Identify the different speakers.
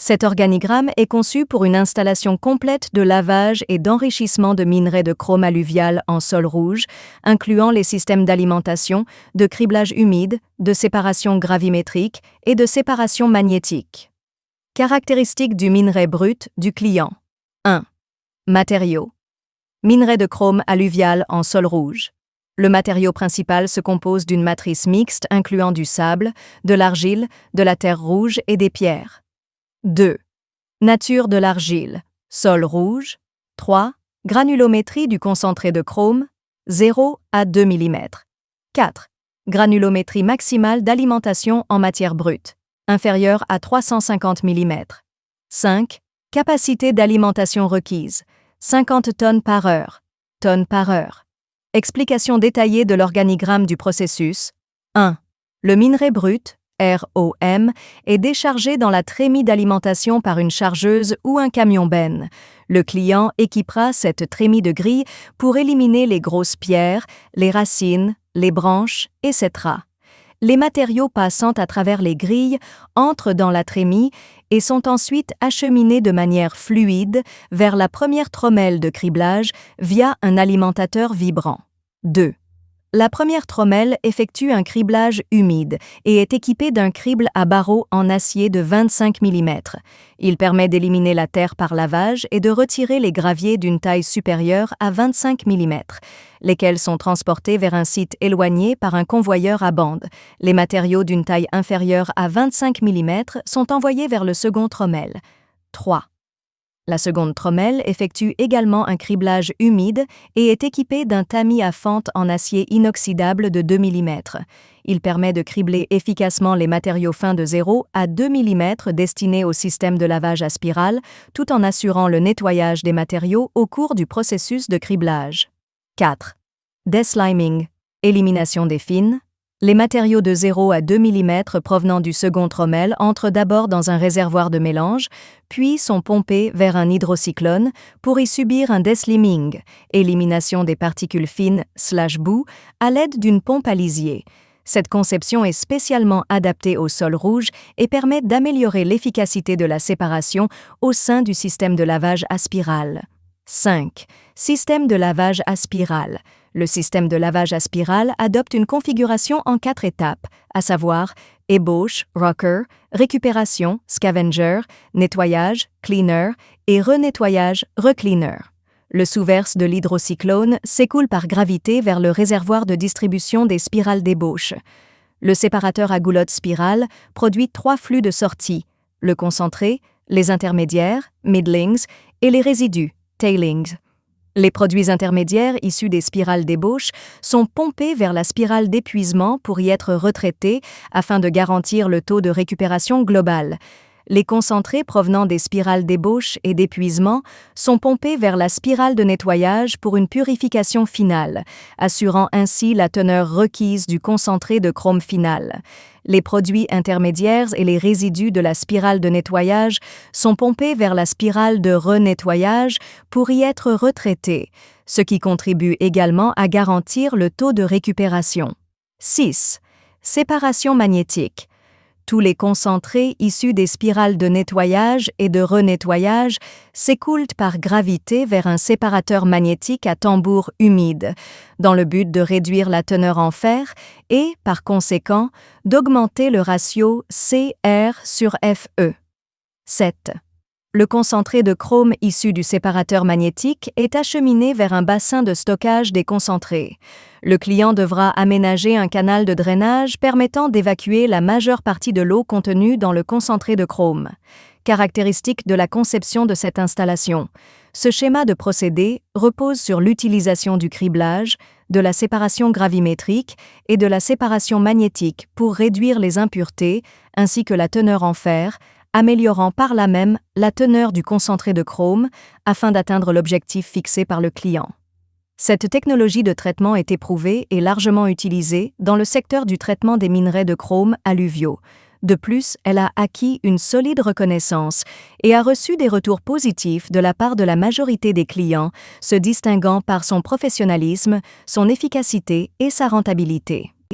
Speaker 1: Cet organigramme est conçu pour une installation complète de lavage et d'enrichissement de minerais de chrome alluvial en sol rouge, incluant les systèmes d'alimentation, de criblage humide, de séparation gravimétrique et de séparation magnétique. Caractéristiques du minerai brut du client. 1. Matériaux. Minerai de chrome alluvial en sol rouge. Le matériau principal se compose d'une matrice mixte incluant du sable, de l'argile, de la terre rouge et des pierres. 2. Nature de l'argile. Sol rouge. 3. Granulométrie du concentré de chrome. 0 à 2 mm. 4. Granulométrie maximale d'alimentation en matière brute. Inférieure à 350 mm. 5. Capacité d'alimentation requise. 50 tonnes par heure. Tonnes par heure. Explication détaillée de l'organigramme du processus. 1. Le minerai brut, ROM, est déchargé dans la trémie d'alimentation par une chargeuse ou un camion-benne. Le client équipera cette trémie de grille pour éliminer les grosses pierres, les racines, les branches, etc. Les matériaux passant à travers les grilles entrent dans la trémie et sont ensuite acheminés de manière fluide vers la première trommelle de criblage via un alimentateur vibrant. 2. La première trommelle effectue un criblage humide et est équipée d'un crible à barreaux en acier de 25 mm. Il permet d'éliminer la terre par lavage et de retirer les graviers d'une taille supérieure à 25 mm, lesquels sont transportés vers un site éloigné par un convoyeur à bande. Les matériaux d'une taille inférieure à 25 mm sont envoyés vers le second trommelle. 3. La seconde trommelle effectue également un criblage humide et est équipée d'un tamis à fente en acier inoxydable de 2 mm. Il permet de cribler efficacement les matériaux fins de 0 à 2 mm destinés au système de lavage à spirale, tout en assurant le nettoyage des matériaux au cours du processus de criblage. 4. Desliming. Élimination des fines. Les matériaux de 0 à 2 mm provenant du second trommelle entrent d'abord dans un réservoir de mélange, puis sont pompés vers un hydrocyclone pour y subir un desliming, élimination des particules fines/boue, à l'aide d'une pompe à lisier. Cette conception est spécialement adaptée au sol rouge et permet d'améliorer l'efficacité de la séparation au sein du système de lavage à spirale. 5. Système de lavage à spirale. Le système de lavage à spirale adopte une configuration en 4 étapes, à savoir ébauche, rocker, récupération, scavenger, nettoyage, cleaner et renettoyage, recleaner. Le sous-verse de l'hydrocyclone s'écoule par gravité vers le réservoir de distribution des spirales d'ébauche. Le séparateur à goulotte spirale produit 3 flux de sortie, le concentré, les intermédiaires, middlings, et les résidus, tailings. Les produits intermédiaires issus des spirales d'ébauche sont pompés vers la spirale d'épuisement pour y être retraités afin de garantir le taux de récupération global. Les concentrés provenant des spirales d'ébauche et d'épuisement sont pompés vers la spirale de nettoyage pour une purification finale, assurant ainsi la teneur requise du concentré de chrome final. Les produits intermédiaires et les résidus de la spirale de nettoyage sont pompés vers la spirale de renettoyage pour y être retraités, ce qui contribue également à garantir le taux de récupération. 6. Séparation magnétique. Tous les concentrés issus des spirales de nettoyage et de renettoyage s'écoulent par gravité vers un séparateur magnétique à tambour humide, dans le but de réduire la teneur en fer et, par conséquent, d'augmenter le ratio CR/FE. 7. Le concentré de chrome issu du séparateur magnétique est acheminé vers un bassin de stockage des concentrés. Le client devra aménager un canal de drainage permettant d'évacuer la majeure partie de l'eau contenue dans le concentré de chrome. Caractéristique de la conception de cette installation. Ce schéma de procédé repose sur l'utilisation du criblage, de la séparation gravimétrique et de la séparation magnétique pour réduire les impuretés ainsi que la teneur en fer, améliorant par là même la teneur du concentré de chrome afin d'atteindre l'objectif fixé par le client. Cette technologie de traitement est éprouvée et largement utilisée dans le secteur du traitement des minerais de chrome alluviaux. De plus, elle a acquis une solide reconnaissance et a reçu des retours positifs de la part de la majorité des clients, se distinguant par son professionnalisme, son efficacité et sa rentabilité.